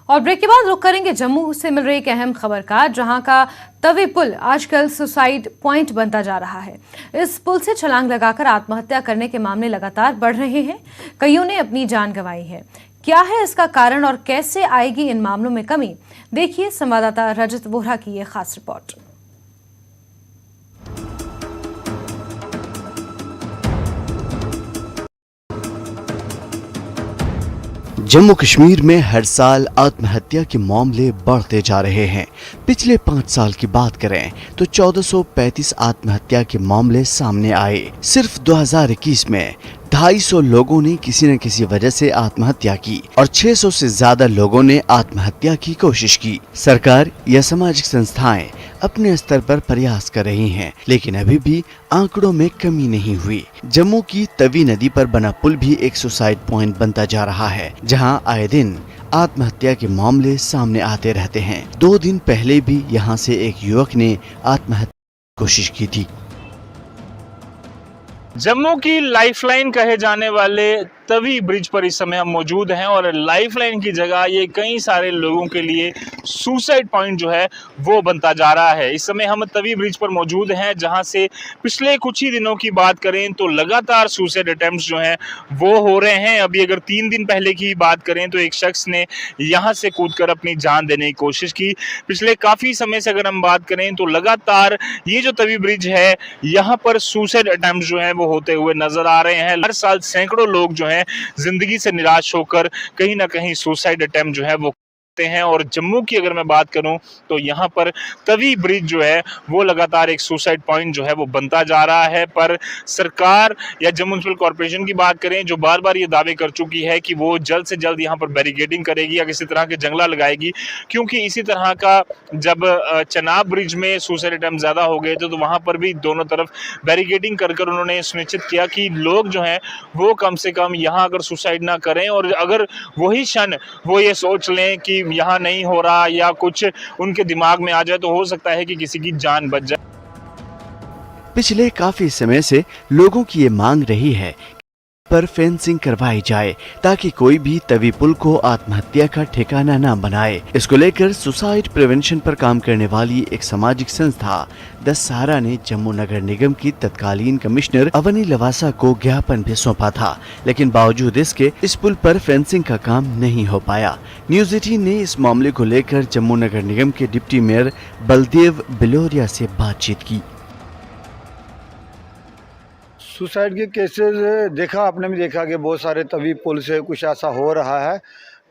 और ब्रेक के बाद रुक करेंगे जम्मू से मिल रही एक अहम खबर का, जहां का तवी पुल आजकल सुसाइड पॉइंट बनता जा रहा है। इस पुल से छलांग लगाकर आत्महत्या करने के मामले लगातार बढ़ रहे हैं। कईयों ने अपनी जान गंवाई है। क्या है इसका कारण और कैसे आएगी इन मामलों में कमी? देखिए संवाददाता रजत वोहरा की ये खास रिपोर्ट। जम्मू कश्मीर में हर साल आत्महत्या के मामले बढ़ते जा रहे हैं। पिछले 5 साल की बात करें तो 1435 आत्महत्या के मामले सामने आए। सिर्फ 2021 में 250 लोगों ने किसी न किसी वजह से आत्महत्या की और 600 से ज्यादा लोगों ने आत्महत्या की कोशिश की। सरकार या सामाजिक संस्थाएं अपने स्तर पर प्रयास कर रही हैं, लेकिन अभी भी आंकड़ों में कमी नहीं हुई। जम्मू की तवी नदी पर बना पुल भी एक सुसाइड पॉइंट बनता जा रहा है, जहां आए दिन आत्महत्या के मामले सामने आते रहते हैं। 2 दिन पहले भी यहां से एक युवक ने आत्महत्या की कोशिश की थी। जम्मू की लाइफलाइन कहे जाने वाले तवी ब्रिज पर इस समय हम मौजूद हैं और लाइफलाइन की जगह ये कई सारे लोगों के लिए सुसाइड पॉइंट जो है वो बनता जा रहा है। इस समय हम तवी ब्रिज पर मौजूद हैं, जहां से पिछले कुछ ही दिनों की बात करें तो लगातार सुसाइड अटेम्प्ट्स जो हैं वो हो रहे हैं। अभी अगर 3 दिन पहले की बात करें तो एक शख्स ने यहाँ से कूदकर अपनी जान देने की कोशिश की। पिछले काफ़ी समय से अगर हम बात करें तो लगातार ये जो तवी ब्रिज है यहाँ पर सुसाइड अटेम्प्ट्स जो हैं वो होते हुए नजर आ रहे हैं। हर साल सैकड़ों लोग जो हैं जिंदगी से निराश होकर कहीं ना कहीं सुसाइड अटेम्प्ट जो है वो हैं। और जम्मू की अगर मैं बात करूं तो यहाँ पर तवी ब्रिज जो है वो लगातार एक सुसाइड पॉइंट जो है वो बनता जा रहा है। पर सरकार या जम्मू म्युनिसिपल कॉर्पोरेशन की बात करें, जो बार बार ये दावे कर चुकी है कि वो जल्द से जल्द यहाँ पर बैरिकेडिंग करेगी या किसी तरह के जंगला लगाएगी, क्योंकि इसी तरह का जब चनाब ब्रिज में सुसाइड अटेम्प्ट ज्यादा हो गए तो वहां पर भी दोनों तरफ बैरिकेडिंग कर उन्होंने सुनिश्चित किया कि लोग जो हैं वो कम से कम यहाँ अगर सुसाइड ना करें, और अगर वही क्षण वो ये सोच लें कि यहाँ नहीं हो रहा या कुछ उनके दिमाग में आ जाए तो हो सकता है कि किसी की जान बच जाए। पिछले काफी समय से लोगों की ये मांग रही है पर फेंसिंग करवाई जाए ताकि कोई भी तवी पुल को आत्महत्या का ठिकाना न बनाए। इसको लेकर सुसाइड प्रिवेंशन पर काम करने वाली एक सामाजिक संस्था द सहारा ने जम्मू नगर निगम की तत्कालीन कमिश्नर अवनी लवासा को ज्ञापन भी सौंपा था, लेकिन बावजूद इसके इस पुल पर फेंसिंग का काम नहीं हो पाया। न्यूज़ 18 ने इस मामले को लेकर जम्मू नगर निगम के डिप्टी मेयर बलदेव बिलोरिया से बातचीत की। सुसाइड के केसेस देखा, आपने भी देखा कि बहुत सारे तवी पुल से कुछ ऐसा हो रहा है,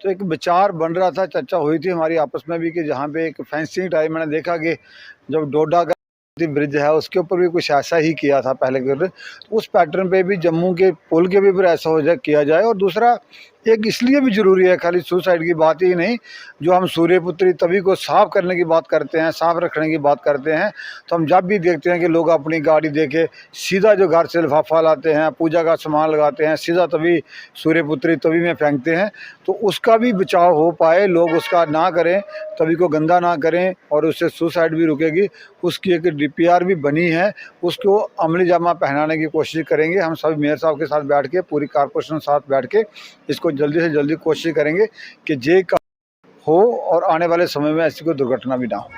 तो एक विचार बन रहा था, चर्चा हुई थी हमारी आपस में भी कि जहाँ पे एक फेंसिंग टाइप मैंने देखा कि जब डोडा का ब्रिज है उसके ऊपर भी कुछ ऐसा ही किया था पहले कर, तो उस पैटर्न पे भी जम्मू के पुल के भी ऊपर ऐसा हो जाए किया जाए। और दूसरा एक इसलिए भी ज़रूरी है, खाली सुसाइड की बात ही नहीं, जो हम सूर्यपुत्री तवी को साफ़ करने की बात करते हैं, साफ़ रखने की बात करते हैं, तो हम जब भी देखते हैं कि लोग अपनी गाड़ी देके सीधा जो घर से लिफाफा लाते हैं, पूजा का सामान लगाते हैं, सीधा तभी सूर्यपुत्री तवी में फेंकते हैं, तो उसका भी बचाव हो पाए, लोग उसका ना करें, तवी को गंदा ना करें और उससे सुसाइड भी रुकेगी। उसकी एक DPR भी बनी है, उसको अमली जामा पहनाने की कोशिश करेंगे। हम सभी मेयर साहब के साथ बैठ के, पूरी कारपोरेशन के साथ बैठ के इसको जल्दी से जल्दी कोशिश करेंगे कि जे का हो और आने वाले समय में ऐसी कोई दुर्घटना भी ना हो।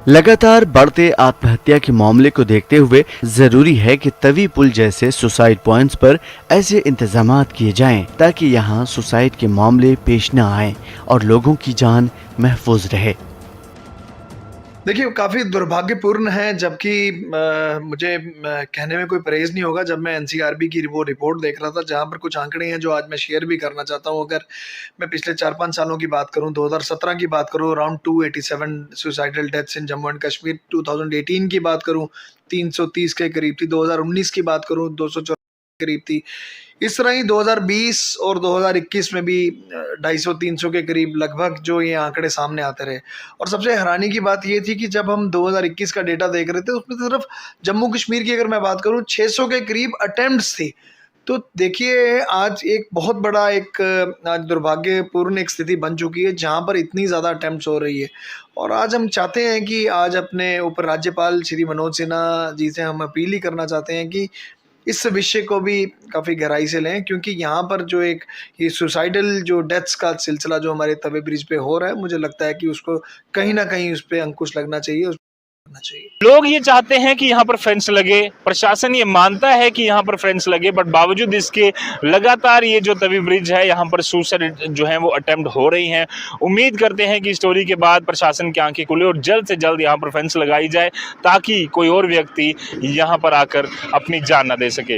लगातार बढ़ते आत्महत्या के मामले को देखते हुए जरूरी है कि तवी पुल जैसे सुसाइड पॉइंट्स पर ऐसे इंतजामात किए जाएं ताकि यहां सुसाइड के मामले पेश न आएं और लोगों की जान महफूज रहे। देखिए, काफ़ी दुर्भाग्यपूर्ण है, जबकि मुझे कहने में कोई परहेज़ नहीं होगा। जब मैं NCRB की वो रिपोर्ट देख रहा था, जहाँ पर कुछ आंकड़े हैं जो आज मैं शेयर भी करना चाहता हूँ। अगर मैं पिछले 4-5 सालों की बात करूँ, 2017 की बात करूँ, around 287 suicidal deaths in Jammu and Kashmir. 2018 की बात करूँ 330 के करीब थी। 2019 की बात करूँ 204 के करीब थी। इस तरह ही 2020 और 2021 में भी 250-300 के करीब लगभग जो ये आंकड़े सामने आते रहे। और सबसे हैरानी की बात ये थी कि जब हम 2021 का डेटा देख रहे थे, उसमें सिर्फ जम्मू कश्मीर की अगर मैं बात करूं 600 के करीब अटेम्प्ट्स थी। तो देखिए, आज एक बहुत बड़ा एक आज दुर्भाग्यपूर्ण एक स्थिति बन चुकी है जहां पर इतनी ज़्यादा अटेम्प्ट्स हो रही है। और आज हम चाहते हैं कि आज अपने ऊपर राज्यपाल श्री मनोज सिन्हा जी से हम अपील ही करना चाहते हैं कि इस विषय को भी काफ़ी गहराई से लें, क्योंकि यहाँ पर जो एक ये सुसाइडल जो डेथ्स का सिलसिला जो हमारे तवे ब्रिज पे हो रहा है, मुझे लगता है कि उसको कहीं ना कहीं उस पर अंकुश लगना चाहिए, करना चाहिए। लोग ये चाहते हैं कि यहाँ पर फेंस लगे, प्रशासन ये मानता है कि यहाँ पर फेंस लगे, बट बावजूद इसके लगातार ये जो तवी ब्रिज है यहाँ पर सुसाइड जो है वो अटेम्प्ट हो रही हैं। उम्मीद करते हैं कि स्टोरी के बाद प्रशासन की आंखें खुले और जल्द से जल्द यहाँ पर फेंस लगाई जाए ताकि कोई और व्यक्ति यहाँ पर आकर अपनी जान न दे सके।